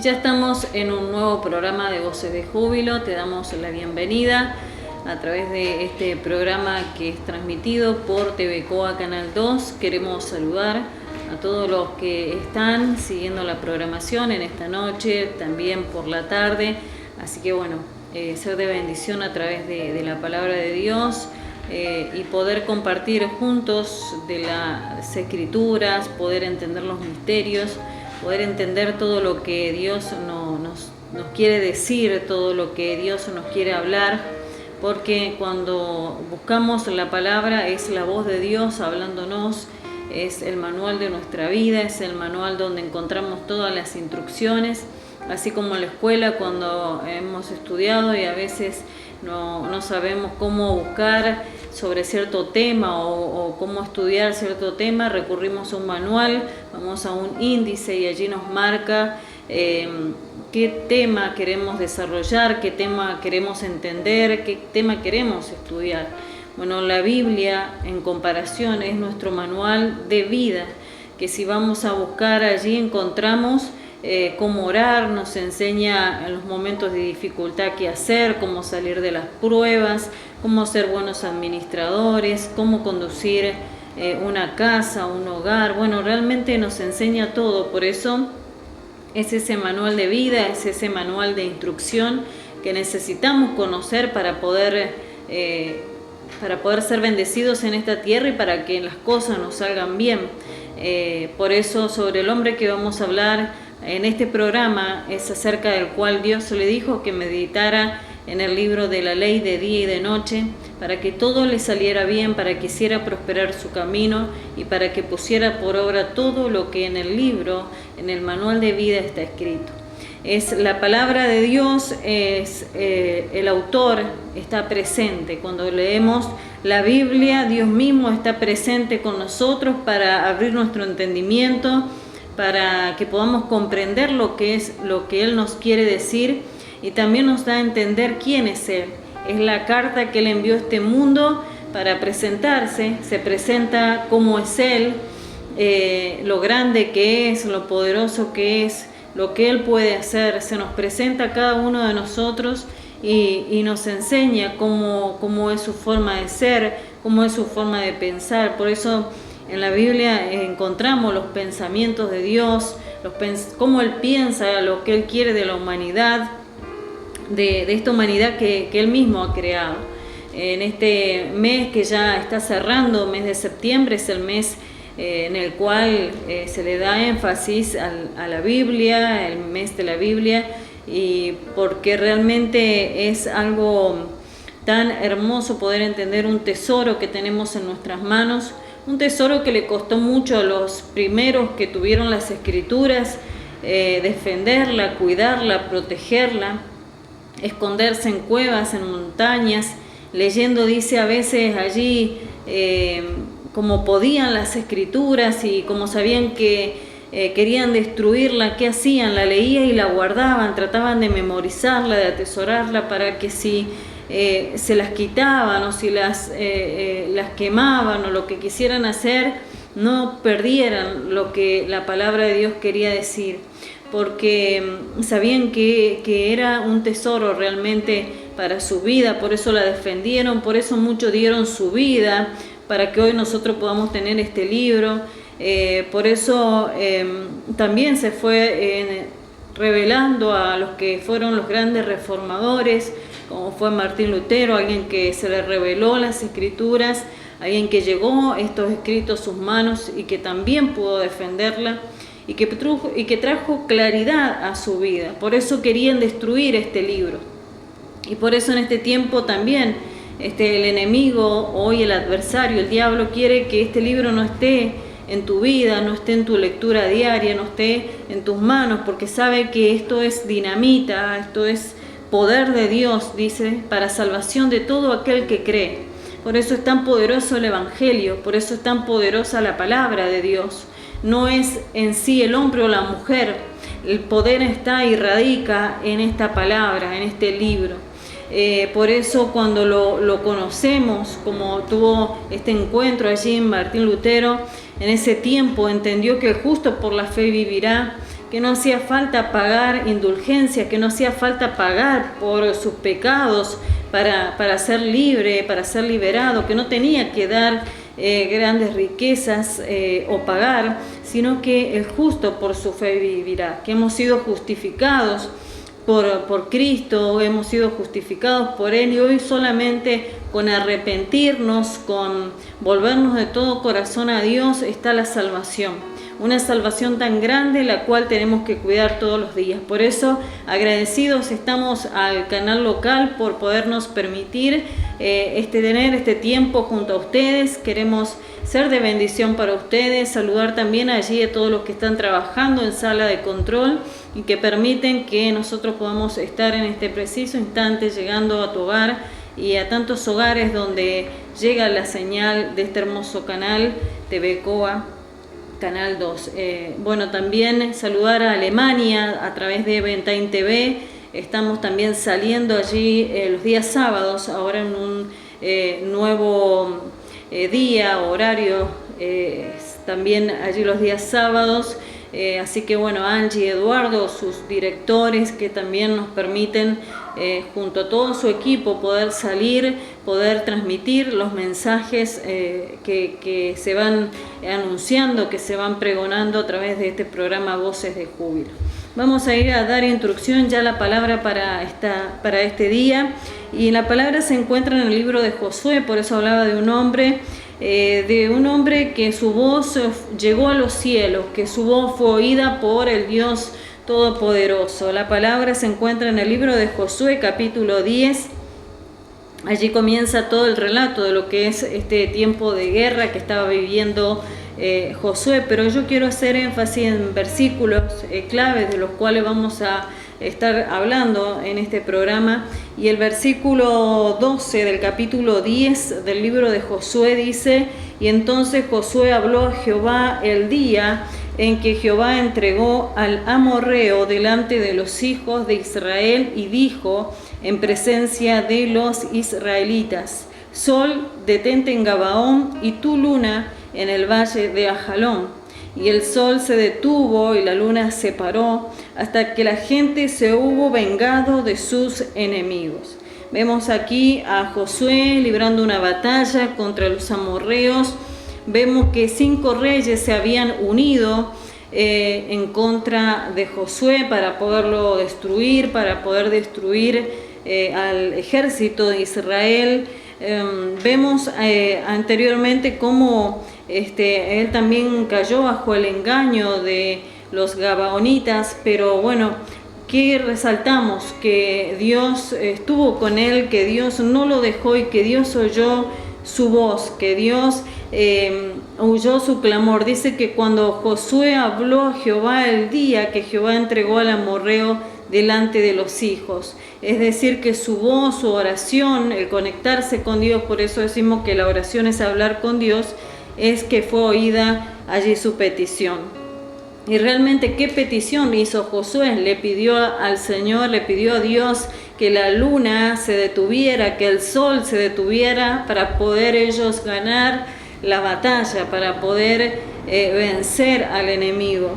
Ya estamos en un nuevo programa de Voces de Júbilo. Te damos la bienvenida a través de este programa que es transmitido por TV Coa Canal 2. Queremos saludar a todos los que están siguiendo la programación en esta noche, también por la tarde. Así que bueno, ser de bendición a través de la palabra de Dios y poder compartir juntos de las Escrituras, poder entender los misterios, poder entender todo lo que Dios nos quiere decir, todo lo que Dios nos quiere hablar, porque cuando buscamos la palabra es la voz de Dios hablándonos, es el manual de nuestra vida, es el manual donde encontramos todas las instrucciones, así como en la escuela cuando hemos estudiado y a veces no sabemos cómo buscar sobre cierto tema o cómo estudiar cierto tema, recurrimos a un manual, vamos a un índice y allí nos marca qué tema queremos desarrollar, qué tema queremos entender, qué tema queremos estudiar. Bueno, la Biblia en comparación es nuestro manual de vida, que si vamos a buscar allí encontramos cómo orar, nos enseña en los momentos de dificultad qué hacer, cómo salir de las pruebas, cómo ser buenos administradores, cómo conducir una casa, un hogar. Bueno, realmente nos enseña todo, por eso es ese manual de vida, es ese manual de instrucción que necesitamos conocer para poder ser bendecidos en esta tierra y para que las cosas nos salgan bien. Por eso sobre el hombre que vamos a hablar en este programa es acerca del cual Dios le dijo que meditara en el libro de la ley de día y de noche, para que todo le saliera bien, para que hiciera prosperar su camino y para que pusiera por obra todo lo que en el libro, en el manual de vida está escrito. Es la palabra de Dios, es el autor está presente. Cuando leemos la Biblia, Dios mismo está presente con nosotros para abrir nuestro entendimiento, para que podamos comprender lo que Él nos quiere decir y también nos da a entender quién es Él. Es la carta que Él envió a este mundo para presentarse, se presenta cómo es Él, lo grande que es, lo poderoso que es, lo que Él puede hacer. Se nos presenta a cada uno de nosotros y nos enseña cómo es su forma de ser, cómo es su forma de pensar. Por eso en la Biblia encontramos los pensamientos de Dios, cómo Él piensa, lo que Él quiere de la humanidad, de esta humanidad que Él mismo ha creado. En este mes que ya está cerrando, mes de septiembre, es el mes en el cual se le da énfasis a la Biblia, el mes de la Biblia, y porque realmente es algo tan hermoso poder entender un tesoro que tenemos en nuestras manos, un tesoro que le costó mucho a los primeros que tuvieron las Escrituras, defenderla, cuidarla, protegerla, esconderse en cuevas, en montañas, leyendo, dice a veces allí, como podían las Escrituras y como sabían que querían destruirla, ¿qué hacían? La leían y la guardaban, trataban de memorizarla, de atesorarla para que si se las quitaban o si las quemaban o lo que quisieran hacer, no perdieran lo que la palabra de Dios quería decir, porque sabían que era un tesoro realmente para su vida, por eso la defendieron, por eso muchos dieron su vida para que hoy nosotros podamos tener este libro. Por eso también se fue revelando a los que fueron los grandes reformadores, como fue Martín Lutero, alguien que se le reveló las Escrituras, alguien que llegó estos escritos a sus manos y que también pudo defenderla y que trajo claridad a su vida. Por eso querían destruir este libro. Y por eso en este tiempo también el enemigo, hoy el adversario, el diablo, quiere que este libro no esté en tu vida, no esté en tu lectura diaria, no esté en tus manos, porque sabe que esto es dinamita, esto es poder de Dios, dice, para salvación de todo aquel que cree. Por eso es tan poderoso el Evangelio, por eso es tan poderosa la palabra de Dios. No es en sí el hombre o la mujer, el poder está y radica en esta palabra, en este libro. Por eso cuando lo conocemos, como tuvo este encuentro allí en Martín Lutero, en ese tiempo entendió que el justo por la fe vivirá, que no hacía falta pagar indulgencias, que no hacía falta pagar por sus pecados para ser libre, para ser liberado, que no tenía que dar grandes riquezas o pagar, sino que el justo por su fe vivirá, que hemos sido justificados por Cristo, hemos sido justificados por Él, y hoy solamente con arrepentirnos, con volvernos de todo corazón a Dios, está la salvación. Una salvación tan grande, la cual tenemos que cuidar todos los días. Por eso, agradecidos estamos al canal local por podernos permitir tener este tiempo junto a ustedes. Queremos ser de bendición para ustedes, saludar también allí a todos los que están trabajando en sala de control y que permiten que nosotros podamos estar en este preciso instante llegando a tu hogar y a tantos hogares donde llega la señal de este hermoso canal TV Coa. Canal 2. Bueno, también saludar a Alemania a través de Ventain TV. Estamos también saliendo allí los días sábados, ahora en un nuevo día, horario, también allí los días sábados. Así que bueno, Angie y Eduardo, sus directores, que también nos permiten junto a todo su equipo poder salir, poder transmitir los mensajes que se van anunciando, que se van pregonando a través de este programa Voces de Júbilo. Vamos a ir a dar instrucción ya la palabra para este día, y la palabra se encuentra en el libro de Josué. Por eso hablaba de un hombre que su voz llegó a los cielos, que su voz fue oída por el Dios Todopoderoso. La palabra se encuentra en el libro de Josué, capítulo 10. Allí comienza todo el relato de lo que es este tiempo de guerra que estaba viviendo Josué, pero yo quiero hacer énfasis en versículos claves de los cuales vamos a estar hablando en este programa. Y el versículo 12 del capítulo 10 del libro de Josué dice: y entonces Josué habló a Jehová el día en que Jehová entregó al amorreo delante de los hijos de Israel, y dijo en presencia de los israelitas: Sol, detente en Gabaón, y tú, luna, en el valle de Ajalón. Y el sol se detuvo y la luna se paró hasta que la gente se hubo vengado de sus enemigos. Vemos aquí a Josué librando una batalla contra los amorreos. Vemos que 5 reyes se habían unido en contra de Josué para poderlo destruir, para poder destruir al ejército de Israel. Vemos anteriormente cómo él también cayó bajo el engaño de los gabaonitas, pero bueno, ¿qué resaltamos? Que Dios estuvo con él, que Dios no lo dejó y que Dios oyó su voz, que Dios oyó su clamor. Dice que cuando Josué habló a Jehová el día que Jehová entregó al amorreo delante de los hijos, es decir, que su voz, su oración, el conectarse con Dios, por eso decimos que la oración es hablar con Dios, es que fue oída allí su petición. Y realmente, ¿qué petición hizo Josué? Le pidió al Señor, le pidió a Dios que la luna se detuviera, que el sol se detuviera para poder ellos ganar la batalla, para poder vencer al enemigo.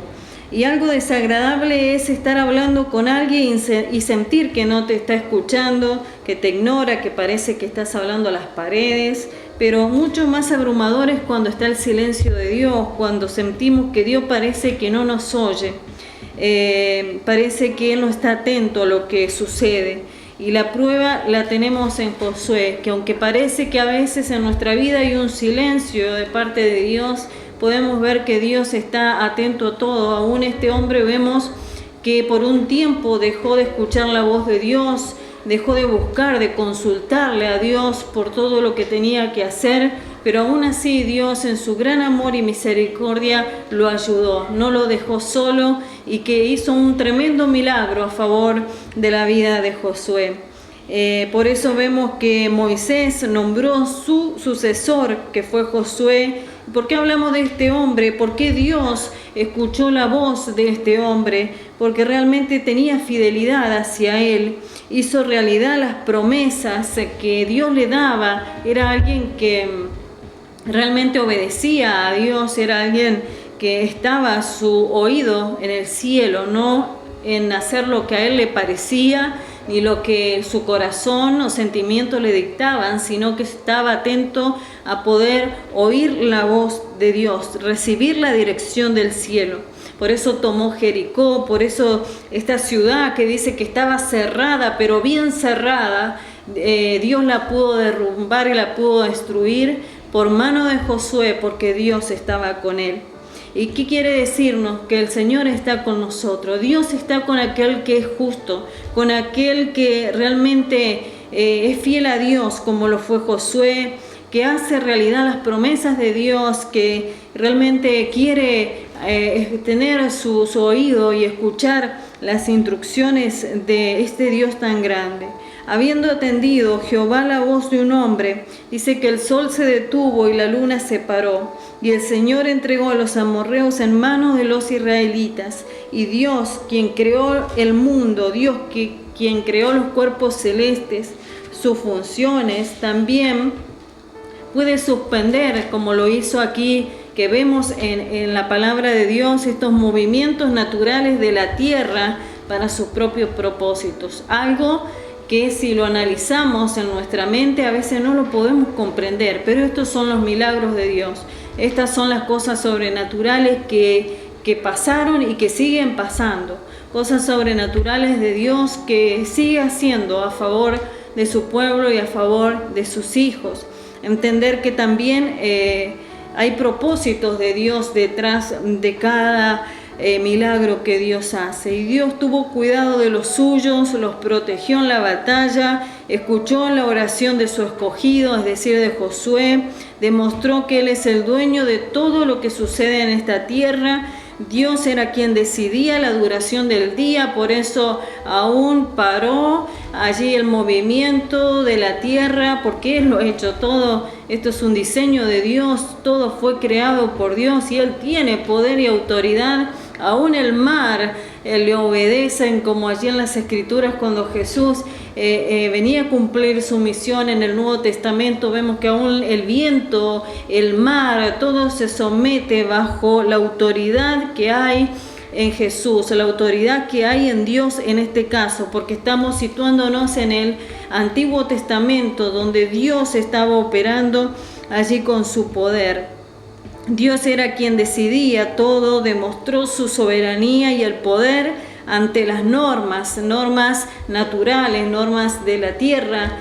Y algo desagradable es estar hablando con alguien y sentir que no te está escuchando, que te ignora, que parece que estás hablando a las paredes. Pero mucho más abrumador es cuando está el silencio de Dios, cuando sentimos que Dios parece que no nos oye, parece que Él no está atento a lo que sucede. Y la prueba la tenemos en Josué, que aunque parece que a veces en nuestra vida hay un silencio de parte de Dios, podemos ver que Dios está atento a todo. Aún este hombre vemos que por un tiempo dejó de escuchar la voz de Dios, dejó de buscar, de consultarle a Dios por todo lo que tenía que hacer, pero aún así Dios en su gran amor y misericordia lo ayudó, no lo dejó solo, y que hizo un tremendo milagro a favor de la vida de Josué. Por eso vemos que Moisés nombró su sucesor, que fue Josué. ¿Por qué hablamos de este hombre? ¿Por qué Dios escuchó la voz de este hombre? Porque realmente tenía fidelidad hacia él, hizo realidad las promesas que Dios le daba, era alguien que realmente obedecía a Dios, era alguien que estaba su oído en el cielo, no en hacer lo que a él le parecía, ni lo que su corazón o sentimientos le dictaban, sino que estaba atento a poder oír la voz de Dios, recibir la dirección del cielo. Por eso tomó Jericó, por eso esta ciudad que dice que estaba cerrada, pero bien cerrada, Dios la pudo derrumbar y la pudo destruir por mano de Josué, porque Dios estaba con él. ¿Y qué quiere decirnos? Que el Señor está con nosotros. Dios está con aquel que es justo, con aquel que realmente es fiel a Dios, como lo fue Josué, que hace realidad las promesas de Dios, que realmente quiere tener su oído y escuchar las instrucciones de este Dios tan grande. Habiendo atendido Jehová la voz de un hombre, dice que el sol se detuvo y la luna se paró, y el Señor entregó a los amorreos en manos de los israelitas. Y Dios, quien creó el mundo, Dios quien creó los cuerpos celestes, sus funciones, también puede suspender, como lo hizo aquí, que vemos en la palabra de Dios, estos movimientos naturales de la tierra para sus propios propósitos. Algo que si lo analizamos en nuestra mente a veces no lo podemos comprender, pero estos son los milagros de Dios. Estas son las cosas sobrenaturales que pasaron y que siguen pasando. Cosas sobrenaturales de Dios que sigue haciendo a favor de su pueblo y a favor de sus hijos. Entender que también hay propósitos de Dios detrás de cada milagro que Dios hace. Y Dios tuvo cuidado de los suyos, los protegió en la batalla, escuchó la oración de su escogido, es decir, de Josué, demostró que Él es el dueño de todo lo que sucede en esta tierra. Dios era quien decidía la duración del día, por eso aún paró allí el movimiento de la tierra, porque Él lo ha hecho todo. Esto es un diseño de Dios, todo fue creado por Dios y Él tiene poder y autoridad. Aún el mar le obedecen, como allí en las Escrituras cuando Jesús venía a cumplir su misión en el Nuevo Testamento. Vemos que aún el viento, el mar, todo se somete bajo la autoridad que hay en Jesús, la autoridad que hay en Dios en este caso, porque estamos situándonos en el Antiguo Testamento, donde Dios estaba operando allí con su poder. Dios era quien decidía todo, demostró su soberanía y el poder ante las normas naturales, normas de la tierra,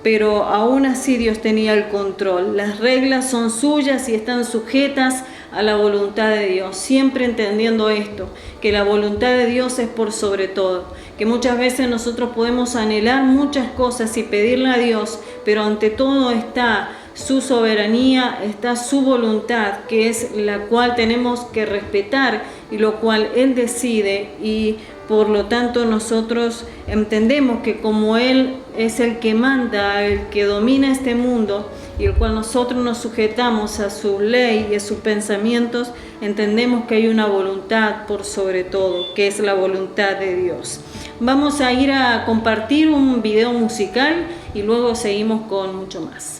pero aún así Dios tenía el control. Las reglas son suyas y están sujetas a la voluntad de Dios, siempre entendiendo esto, que la voluntad de Dios es por sobre todo, que muchas veces nosotros podemos anhelar muchas cosas y pedirle a Dios, pero ante todo está su soberanía, está su voluntad, que es la cual tenemos que respetar y lo cual Él decide, y por lo tanto nosotros entendemos que como Él es el que manda, el que domina este mundo y el cual nosotros nos sujetamos a su ley y a sus pensamientos, entendemos que hay una voluntad por sobre todo, que es la voluntad de Dios. Vamos a ir a compartir un video musical y luego seguimos con mucho más.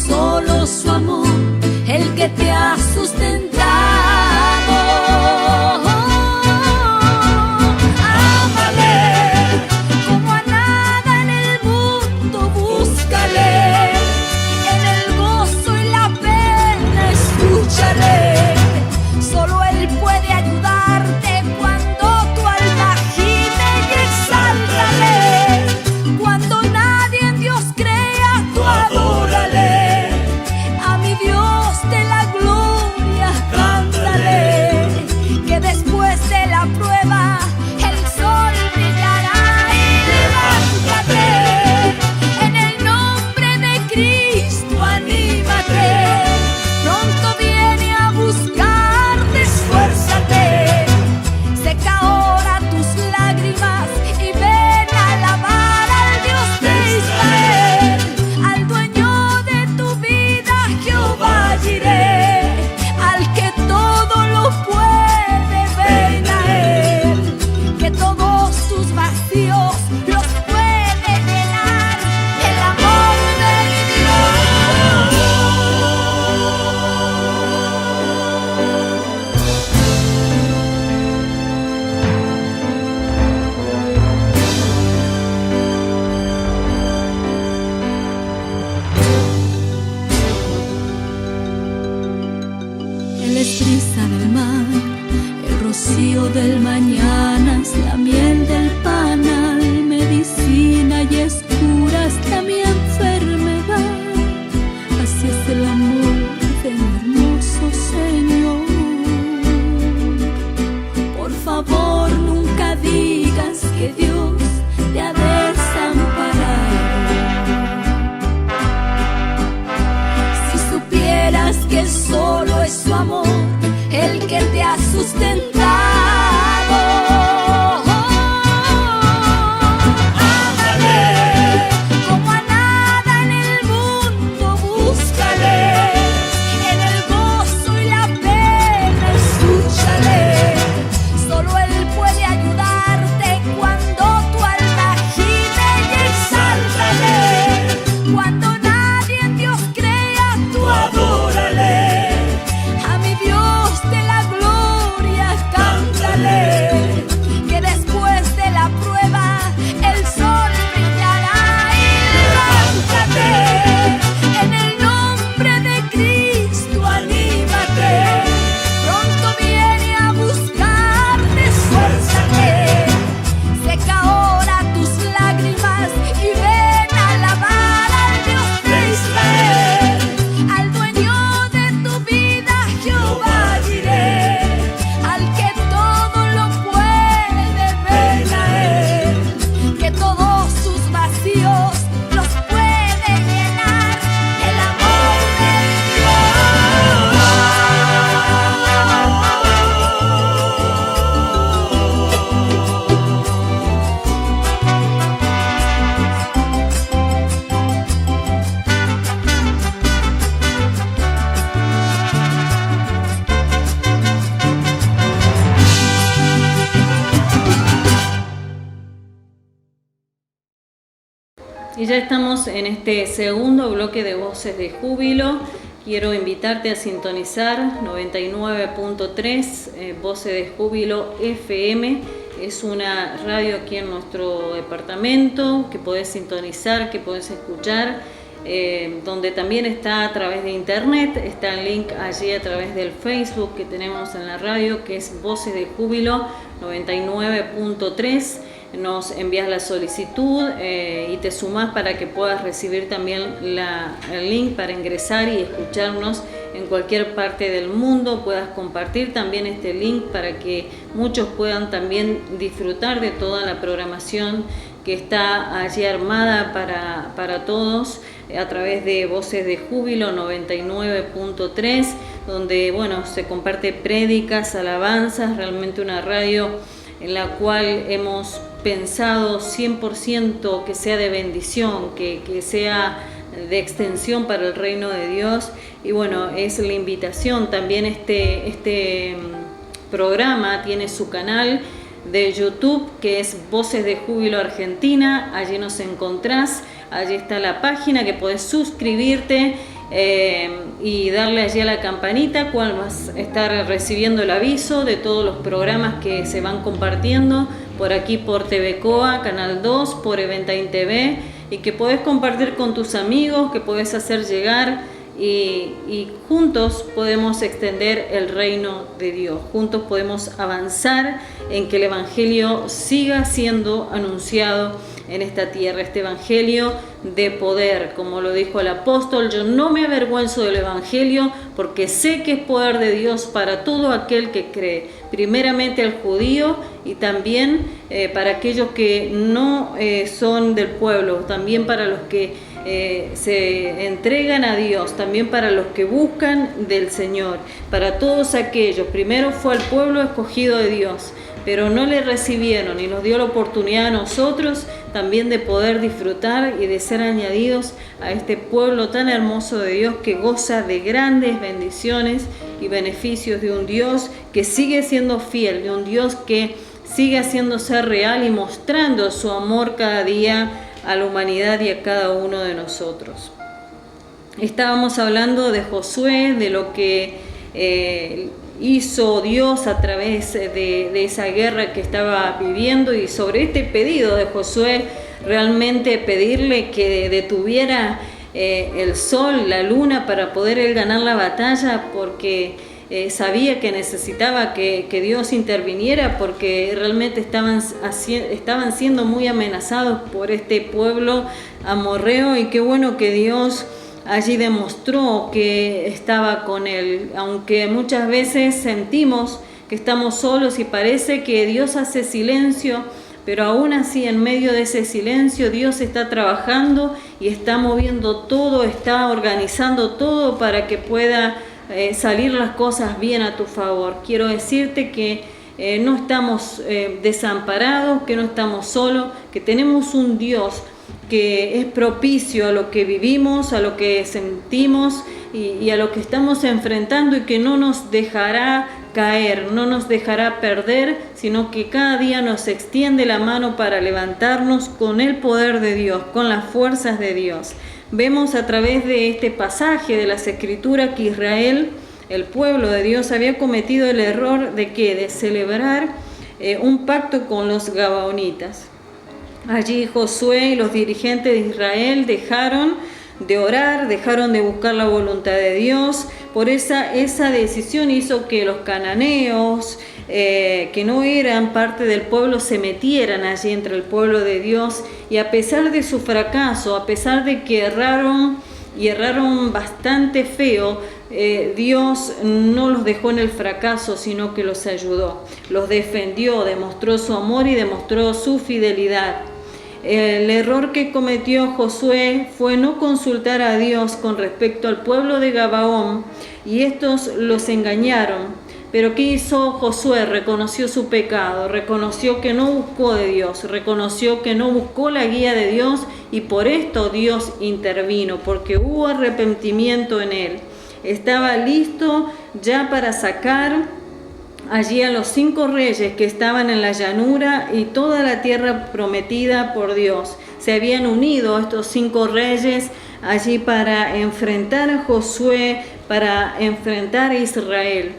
Solo su amor, el que te ha sustentado. brisa del mar, el rocío del mañana es la miel del panal, medicina y es cura hasta mi enfermedad. Así es el amor de mi hermoso Señor. Por favor, nunca digas que Dios te ha desamparado. Si supieras que solo es su amor el que te ha sustentado. Ámale, como a nada en el mundo, búscale, en el gozo y la pena, escúchale. Solo Él puede ayudarte cuando tu alma gime y exáltale. Cuando nadie en Dios crea, tú adórale. A mi Dios de la gloria cántale, que después de la prueba el sol brillará. Y levántate, en el nombre de Cristo anímate, pronto viene a buscarte, esfuérzate. Seca ahora tus lágrimas y ven a alabar al Dios de Israel, al dueño de tu vida, Jehová diré, al que todo lo puede, ven a Él, que todos sus vacíos los puede llenar el amor de Dios. Y ya estamos en este segundo bloque de Voces de Júbilo. Quiero invitarte a sintonizar 99.3 Voces de Júbilo FM. Es una radio aquí en nuestro departamento que podés sintonizar, que podés escuchar, donde también está a través de internet. Está el link allí a través del Facebook que tenemos en la radio, que es Voces de Júbilo 99.3. Nos envías la solicitud y te sumás para que puedas recibir también el link para ingresar y escucharnos en cualquier parte del mundo. Puedas compartir también este link para que muchos puedan también disfrutar de toda la programación que está allí armada para todos a través de Voces de Júbilo 99.3, donde se comparte prédicas, alabanzas, realmente una radio en la cual hemos pensado 100% que sea de bendición, que sea de extensión para el reino de Dios. Y es la invitación. También este programa tiene su canal de YouTube, que es Voces de Júbilo Argentina. Allí nos encontrás, allí está la página que podés suscribirte y darle allí a la campanita, cual vas a estar recibiendo el aviso de todos los programas que se van compartiendo por aquí, por TV Coa, Canal 2, por Eventain TV, y que podés compartir con tus amigos, que podés hacer llegar, y juntos podemos extender el reino de Dios. Juntos podemos avanzar en que el Evangelio siga siendo anunciado en esta tierra, este Evangelio de poder. Como lo dijo el apóstol: yo no me avergüenzo del Evangelio, porque sé que es poder de Dios para todo aquel que cree, primeramente al judío y también para aquellos que no son del pueblo, también para los que se entregan a Dios, también para los que buscan del Señor, para todos aquellos. Primero fue al pueblo escogido de Dios, pero no le recibieron, y nos dio la oportunidad a nosotros también de poder disfrutar y de ser añadidos a este pueblo tan hermoso de Dios, que goza de grandes bendiciones y beneficios de un Dios que sigue siendo fiel, de un Dios que sigue haciéndose real y mostrando su amor cada día a la humanidad y a cada uno de nosotros. Estábamos hablando de Josué, de lo que hizo Dios a través de esa guerra que estaba viviendo, y sobre este pedido de Josué, realmente pedirle que detuviera el sol, la luna, para poder él ganar la batalla, porque sabía que necesitaba que Dios interviniera porque realmente estaban siendo muy amenazados por este pueblo amorreo, y qué bueno que Dios allí demostró que estaba con él, aunque muchas veces sentimos que estamos solos y parece que Dios hace silencio, pero aún así en medio de ese silencio Dios está trabajando y está moviendo todo, está organizando todo para que pueda salir las cosas bien a tu favor. Quiero decirte que no estamos desamparados, que no estamos solos, que tenemos un Dios que es propicio a lo que vivimos, a lo que sentimos y a lo que estamos enfrentando, y que no nos dejará caer, no nos dejará perder, sino que cada día nos extiende la mano para levantarnos con el poder de Dios, con las fuerzas de Dios. Vemos a través de este pasaje de las Escrituras que Israel, el pueblo de Dios, había cometido el error de celebrar un pacto con los gabaonitas. Allí Josué y los dirigentes de Israel dejaron de orar, dejaron de buscar la voluntad de Dios. Por esa decisión hizo que los cananeos, que no eran parte del pueblo, se metieran allí entre el pueblo de Dios, y a pesar de su fracaso, a pesar de que erraron bastante feo, Dios no los dejó en el fracaso, sino que los ayudó, los defendió, demostró su amor y demostró su fidelidad. El error que cometió Josué fue no consultar a Dios con respecto al pueblo de Gabaón, y estos los engañaron. Pero ¿qué hizo Josué? Reconoció su pecado, reconoció que no buscó de Dios, reconoció que no buscó la guía de Dios, y por esto Dios intervino, porque hubo arrepentimiento en él. Estaba listo ya para sacar allí a los 5 reyes que estaban en la llanura y toda la tierra prometida por Dios. Se habían unido estos 5 reyes allí para enfrentar a Josué, para enfrentar a Israel.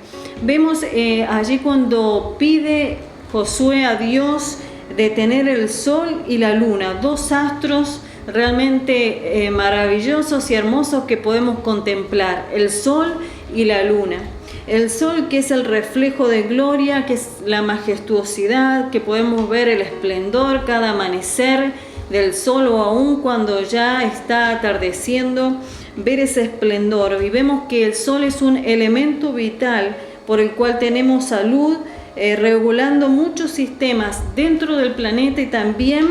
Vemos allí cuando pide Josué a Dios detener el sol y la luna, 2 astros realmente maravillosos y hermosos que podemos contemplar, el sol y la luna. El sol, que es el reflejo de gloria, que es la majestuosidad, que podemos ver el esplendor cada amanecer del sol, o aún cuando ya está atardeciendo, ver ese esplendor. Y vemos que el sol es un elemento vital por el cual tenemos salud, regulando muchos sistemas dentro del planeta y también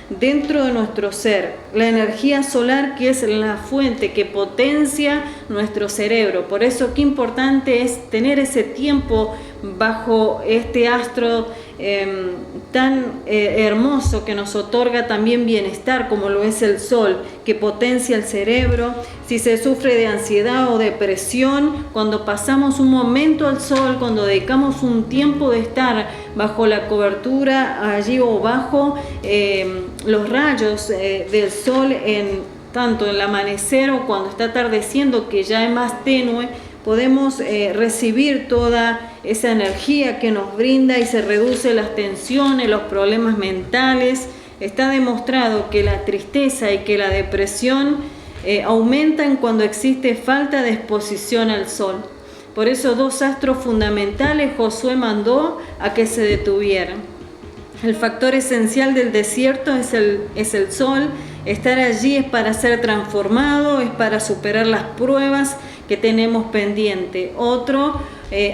dentro de nuestro ser. La energía solar, que es la fuente que potencia nuestro cerebro. Por eso qué importante es tener ese tiempo bajo este astro tan hermoso, que nos otorga también bienestar, como lo es el sol, que potencia el cerebro. Si se sufre de ansiedad o depresión, cuando pasamos un momento al sol, cuando dedicamos un tiempo de estar bajo la cobertura allí o bajo los rayos del sol, tanto en el amanecer o cuando está atardeciendo, que ya es más tenue, podemos recibir toda esa energía que nos brinda y se reduce las tensiones, los problemas mentales. Está demostrado que la tristeza y que la depresión aumentan cuando existe falta de exposición al sol. Por eso 2 astros fundamentales Josué mandó a que se detuvieran. El factor esencial del desierto es el sol. Estar allí es para ser transformado, es para superar las pruebas que tenemos pendiente. Otro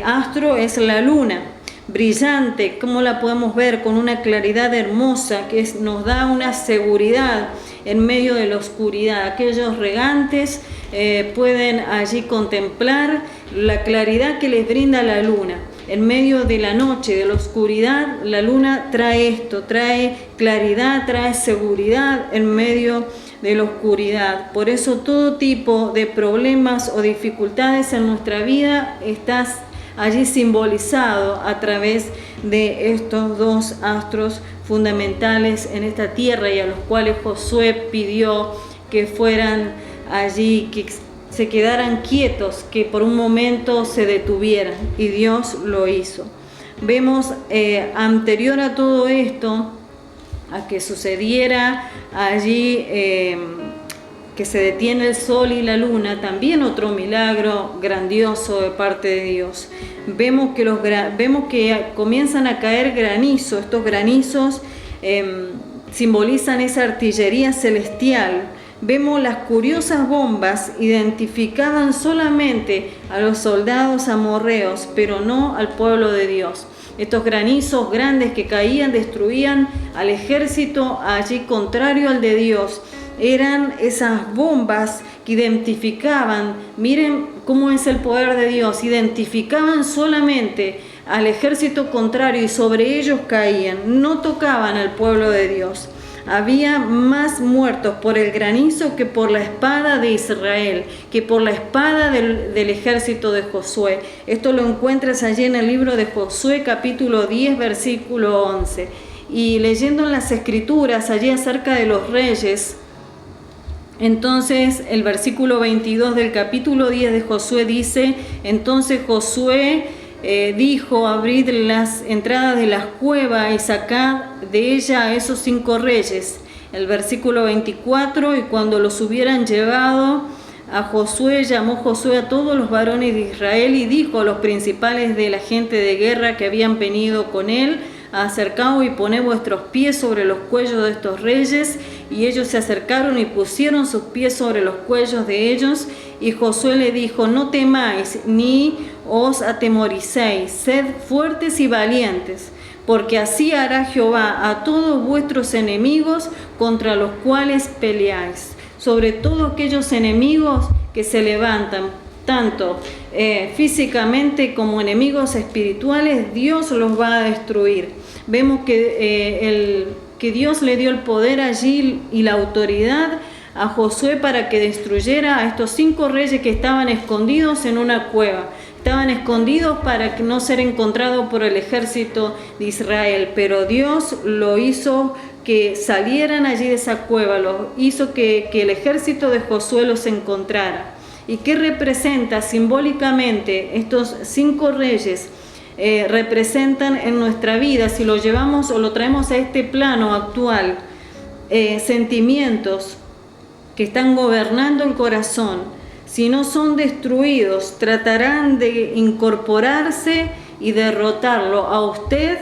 astro es la luna, brillante, como la podemos ver, con una claridad hermosa que nos da una seguridad en medio de la oscuridad. Aquellos regantes pueden allí contemplar la claridad que les brinda la luna. En medio de la noche, de la oscuridad, la luna trae esto, trae claridad, trae seguridad en medio de la oscuridad. Por eso todo tipo de problemas o dificultades en nuestra vida está allí simbolizado a través de estos 2 astros fundamentales en esta tierra, y a los cuales Josué pidió que fueran allí, que se quedaran quietos, que por un momento se detuvieran, y Dios lo hizo. Vemos anterior a todo esto, a que sucediera allí que se detiene el sol y la luna, también otro milagro grandioso de parte de Dios. Vemos que comienzan a caer granizos. Estos granizos simbolizan esa artillería celestial. Vemos las curiosas bombas, identificaban solamente a los soldados amorreos, pero no al pueblo de Dios. Estos granizos grandes que caían destruían al ejército allí contrario al de Dios. Eran esas bombas que identificaban, miren cómo es el poder de Dios, identificaban solamente al ejército contrario y sobre ellos caían, no tocaban al pueblo de Dios. Había más muertos por el granizo que por la espada de Israel, que por la espada del ejército de Josué. Esto lo encuentras allí en el libro de Josué, capítulo 10, versículo 11. Y leyendo en las Escrituras, allí acerca de los reyes, entonces el versículo 22 del capítulo 10 de Josué dice: entonces Josué dijo: abrid las entradas de las cuevas y sacad de ella a esos 5 reyes. El versículo 24: y cuando los hubieran llevado a Josué, llamó Josué a todos los varones de Israel y dijo a los principales de la gente de guerra que habían venido con él: acercaos y poned vuestros pies sobre los cuellos de estos reyes. Y ellos se acercaron y pusieron sus pies sobre los cuellos de ellos. Y Josué le dijo: no temáis ni os atemoricéis, sed fuertes y valientes, porque así hará Jehová a todos vuestros enemigos contra los cuales peleáis. Sobre todo aquellos enemigos que se levantan, tanto físicamente como enemigos espirituales, Dios los va a destruir. Vemos que Dios le dio el poder allí y la autoridad a Josué para que destruyera a estos 5 reyes que estaban escondidos en una cueva. Estaban escondidos para no ser encontrados por el ejército de Israel, pero Dios lo hizo que salieran allí de esa cueva, lo hizo que el ejército de Josué los encontrara. ¿Y qué representa simbólicamente estos 5 reyes? Representan en nuestra vida, si lo llevamos o lo traemos a este plano actual, sentimientos que están gobernando el corazón. Si no son destruidos, tratarán de incorporarse y derrotarlo a usted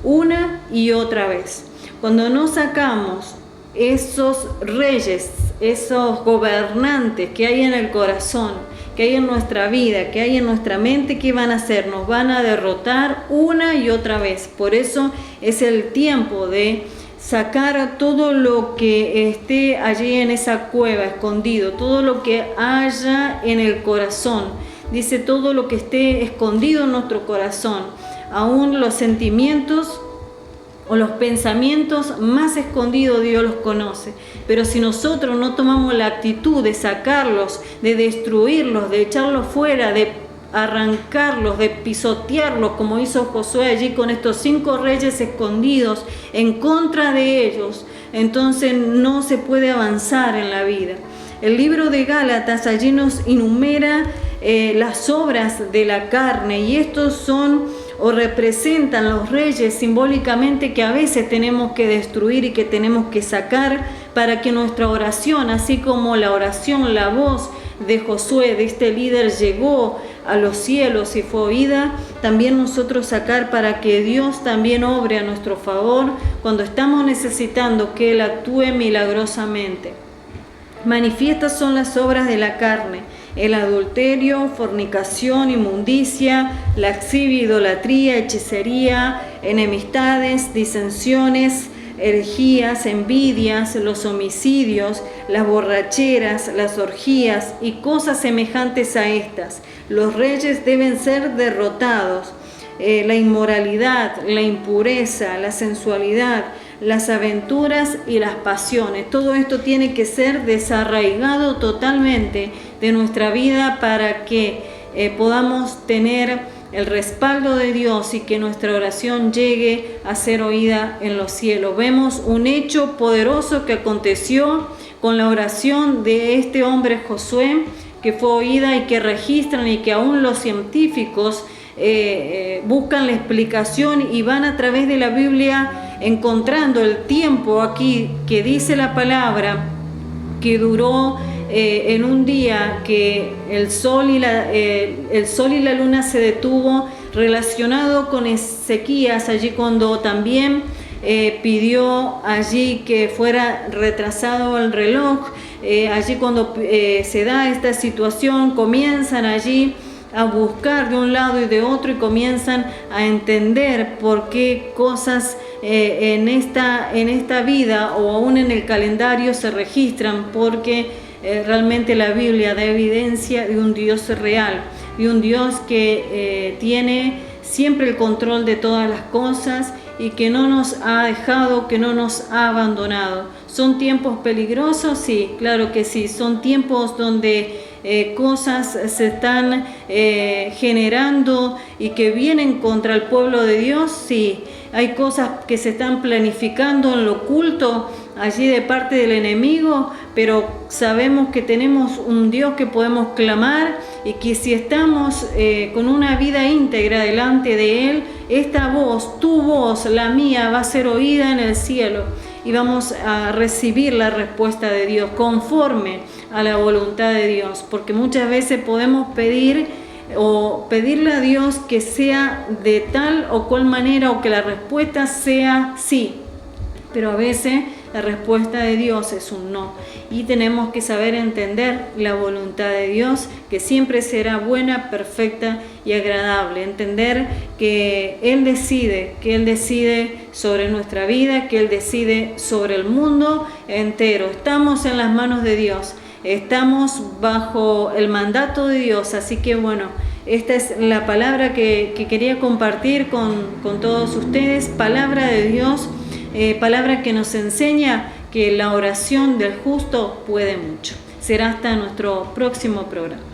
una y otra vez. Cuando no sacamos esos reyes, esos gobernantes que hay en el corazón, que hay en nuestra vida, que hay en nuestra mente, ¿qué van a hacer? Nos van a derrotar una y otra vez. Por eso es el tiempo de sacar todo lo que esté allí en esa cueva escondido, todo lo que haya en el corazón. Dice todo lo que esté escondido en nuestro corazón, aún los sentimientos o los pensamientos más escondidos Dios los conoce. Pero si nosotros no tomamos la actitud de sacarlos, de destruirlos, de echarlos fuera, de arrancarlos, de pisotearlos, como hizo Josué allí con estos 5 reyes escondidos en contra de ellos, entonces no se puede avanzar en la vida. El libro de Gálatas allí nos enumera las obras de la carne, y estos son o representan los reyes simbólicamente que a veces tenemos que destruir y que tenemos que sacar para que nuestra oración, así como la oración, la voz de Josué, de este líder, llegó a los cielos y fue oída, también nosotros sacar para que Dios también obre a nuestro favor cuando estamos necesitando que Él actúe milagrosamente. Manifiestas son las obras de la carne: el adulterio, fornicación, inmundicia, lascivia, idolatría, hechicería, enemistades, disensiones, herejías, envidias, los homicidios, las borracheras, las orgías y cosas semejantes a estas. Los reyes deben ser derrotados. La inmoralidad, la impureza, la sensualidad, las aventuras y las pasiones. Todo esto tiene que ser desarraigado totalmente de nuestra vida para que podamos tener el respaldo de Dios y que nuestra oración llegue a ser oída en los cielos. Vemos un hecho poderoso que aconteció con la oración de este hombre Josué, que fue oída y que registran, y que aún los científicos buscan la explicación y van a través de la Biblia encontrando el tiempo aquí que dice la palabra que duró en un día que el sol y la luna se detuvo, relacionado con Ezequías, allí cuando también pidió allí que fuera retrasado el reloj, allí cuando se da esta situación, comienzan allí a buscar de un lado y de otro y comienzan a entender por qué cosas en esta vida o aún en el calendario se registran, porque realmente la Biblia da evidencia de un Dios real, de un Dios que tiene siempre el control de todas las cosas y que no nos ha dejado, que no nos ha abandonado. ¿Son tiempos peligrosos? Sí, claro que sí. Son tiempos donde cosas se están generando y que vienen contra el pueblo de Dios. Sí, hay cosas que se están planificando en lo oculto allí de parte del enemigo, pero sabemos que tenemos un Dios que podemos clamar y que si estamos con una vida íntegra delante de Él, esta voz, tu voz, la mía, va a ser oída en el cielo y vamos a recibir la respuesta de Dios conforme a la voluntad de Dios, porque muchas veces podemos pedir o pedirle a Dios que sea de tal o cual manera o que la respuesta sea sí, pero a veces la respuesta de Dios es un no y tenemos que saber entender la voluntad de Dios, que siempre será buena, perfecta y agradable. Entender que Él decide sobre nuestra vida, que Él decide sobre el mundo entero. Estamos en las manos de Dios, estamos bajo el mandato de Dios, así que bueno, esta es la palabra que quería compartir con todos ustedes, palabra de Dios. Palabra que nos enseña que la oración del justo puede mucho. Será hasta nuestro próximo programa.